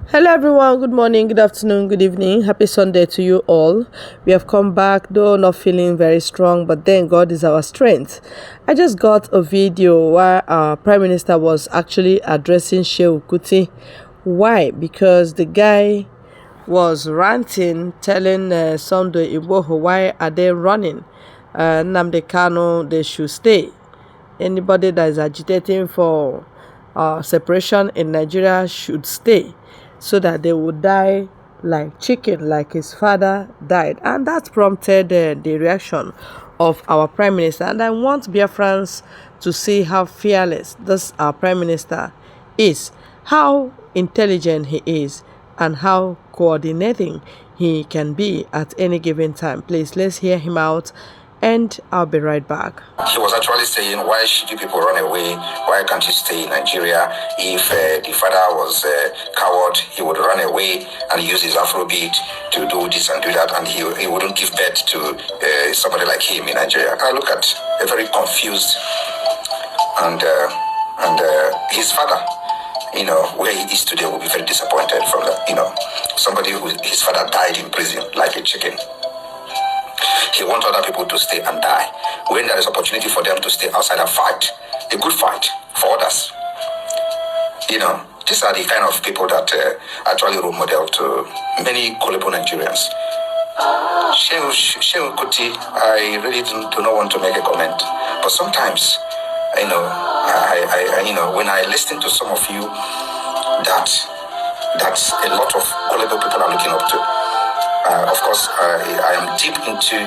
Hello everyone, good morning, good afternoon, good evening. Happy Sunday to you all. We have come back, though not feeling very strong, but then God is our strength. I just got a video where our Prime Minister was actually addressing Seun Kuti. Why? Because the guy was ranting, telling Sunday Igboho, why are they running? Nnamdi Kanu, they should stay. Anybody that is agitating for separation in Nigeria should stay, so that they would die like chicken, like his father died. And that prompted the reaction of our Prime Minister. And I want Biafrans to see how fearless this our Prime Minister is, how intelligent he is, and how coordinating he can be at any given time. Please, let's hear him out, and I'll be right back. He was actually saying, why should you people run away? Why can't you stay in Nigeria? If the father was a coward, he would run away and use his Afrobeat to do this and do that, and he wouldn't give birth to somebody like him in Nigeria. I look at a very confused and his father, where he is today, will be very disappointed from that. Somebody who his father died in prison like a chicken. He wants other people to stay and die. When there is opportunity for them to stay outside and fight, a good fight for others. These are the kind of people that actually role model to many gullible Nigerians. Seun Kuti, I really do not want to make a comment, but sometimes, I when I listen to some of you, that's a lot of gullible people are looking up to. Of course, I am deep into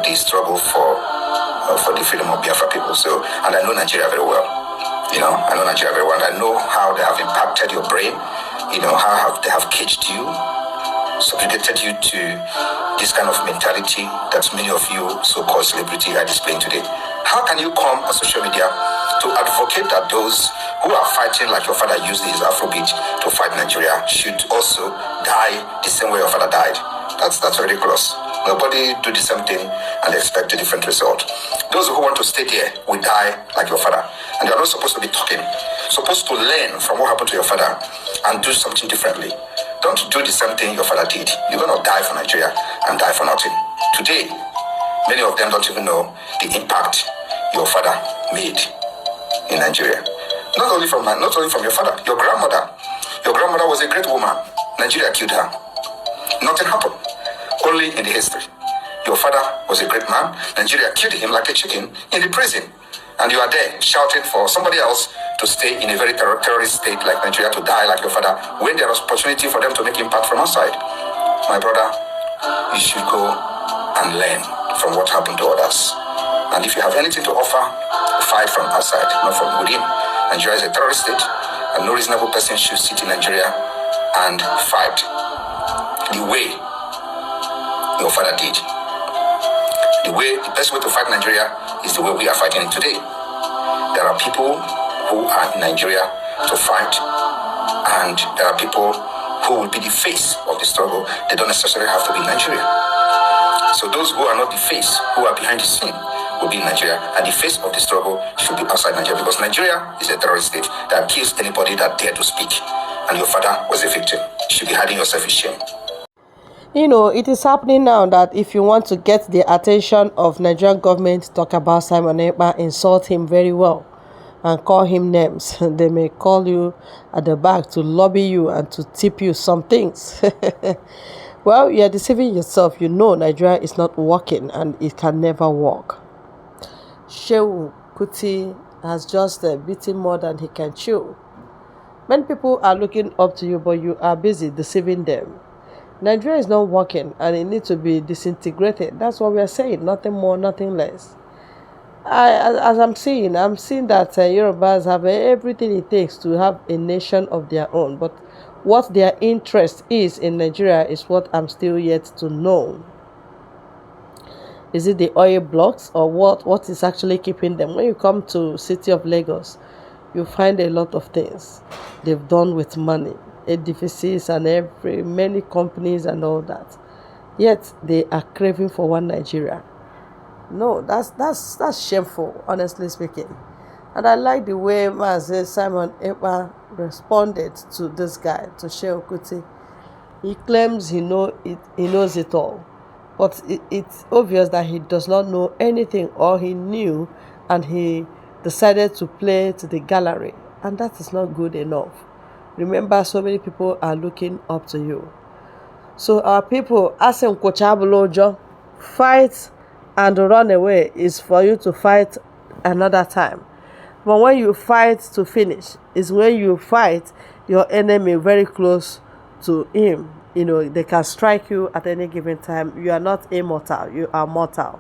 the struggle for the freedom of Biafra people. So, and I know Nigeria very well. I know Nigeria very well. And I know how they have impacted your brain. How they have caged you, subjugated you to this kind of mentality that many of you so-called celebrity are displaying today. How can you come on social media to advocate that those who are fighting like your father used his Afrobeat to fight Nigeria should also die the same way your father died? That's ridiculous. Nobody do the same thing and expect a different result. Those who want to stay there will die like your father. And they are not supposed to be talking. Supposed to learn from what happened to your father and do something differently. Don't do the same thing your father did. You're going to die for Nigeria and die for nothing. Today, many of them don't even know the impact your father made in Nigeria. Not only from your father, your grandmother. Your grandmother was a great woman. Nigeria killed her. Nothing happened. Only in the history. Your father was a great man. Nigeria killed him like a chicken in the prison. And you are there shouting for somebody else to stay in a very terrorist state like Nigeria, to die like your father, when there is opportunity for them to make impact from outside. My brother, you should go and learn from what happened to others. And if you have anything to offer, fight from outside, not from within. Nigeria is a terrorist state, and no reasonable person should sit in Nigeria and fight the way your father did. The best way to fight Nigeria is the way we are fighting it today. There are people who are in Nigeria to fight, and there are people who will be the face of the struggle. They don't necessarily have to be in Nigeria. So those who are not the face, who are behind the scene, will be in Nigeria, and the face of the struggle should be outside Nigeria, because Nigeria is a terrorist state that kills anybody that dare to speak, and your father was a victim. You should be hiding yourself in shame. It is happening now that if you want to get the attention of Nigerian government, talk about Simon Ekpa, insult him very well and call him names. They may call you at the back to lobby you and to tip you some things. Well, you are deceiving yourself. Nigeria is not working, and it can never work. Seun Kuti has just beaten more than he can chew. Many people are looking up to you, but you are busy deceiving them. Nigeria is not working, and it needs to be disintegrated. That's what we are saying. Nothing more, nothing less. As I'm seeing that Yorubas have everything it takes to have a nation of their own. But what their interest is in Nigeria is what I'm still yet to know. Is it the oil blocks, or what is actually keeping them? When you come to city of Lagos, you find a lot of things they've done with money. Edifices and many companies and all that, yet they are craving for one Nigeria. No, that's shameful, honestly speaking. And I like the way Mazi Simon Ekpa responded to this guy, to Seun Kuti. He claims he knows it all, but it's obvious that he does not know anything, or he knew and he decided to play to the gallery, and that is not good enough. Remember, so many people are looking up to you. So our people, asking Kochabulojo, fight and run away is for you to fight another time. But when you fight to finish, is when you fight your enemy very close to him. They can strike you at any given time. You are not immortal, you are mortal.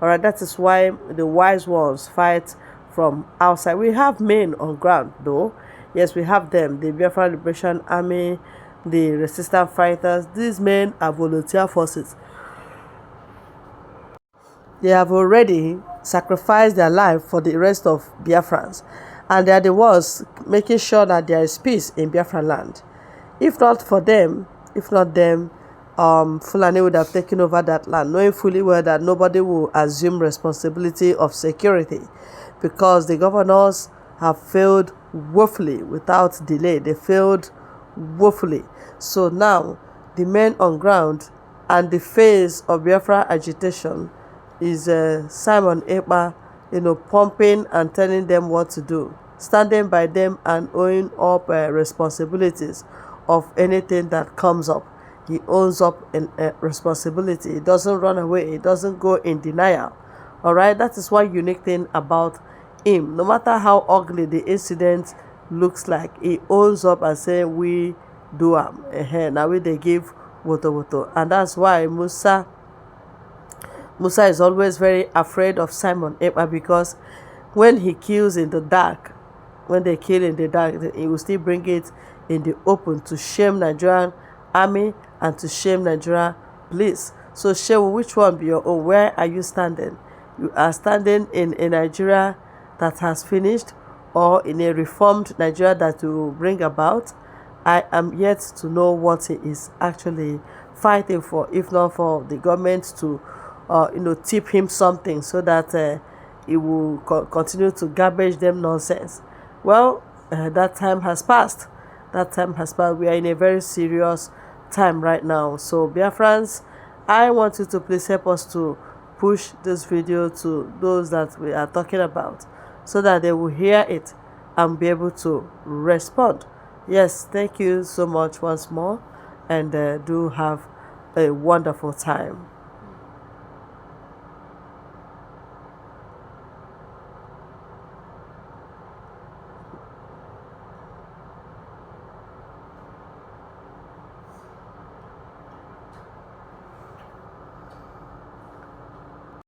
All right, that is why the wise ones fight from outside. We have men on ground, though. Yes, we have them, the Biafra Liberation Army, the resistance fighters. These men are volunteer forces. They have already sacrificed their life for the rest of Biafrans, and they are the ones making sure that there is peace in Biafran land. If not for them, if not them, Fulani would have taken over that land, knowing fully well that nobody will assume responsibility of security, because the governors have failed woefully without delay. They failed woefully. So now the men on ground and the face of Biafra agitation is Simon Ekpa, pumping and telling them what to do, standing by them and owning up responsibilities of anything that comes up. He owns up in responsibility. He doesn't run away. He doesn't go in denial. All right, that is one unique thing about him. No matter how ugly the incident looks like, he owns up and say, we do now we they give woto, and that's why Musa is always very afraid of Simon Ekpa, because when he kills in the dark, when they kill in the dark, he will still bring it in the open to shame Nigerian army and to shame Nigerian police. So Shehu, which one be your own? Where are you standing? You are standing in a Nigeria that has finished, or in a reformed Nigeria that will bring about? I am yet to know what he is actually fighting for, if not for the government to tip him something so that he will continue to garbage them nonsense. Well, that time has passed. That time has passed. We are in a very serious time right now. So Biafrans, I want you to please help us to push this video to those that we are talking about, so that they will hear it and be able to respond. Yes, thank you so much once more, and do have a wonderful time.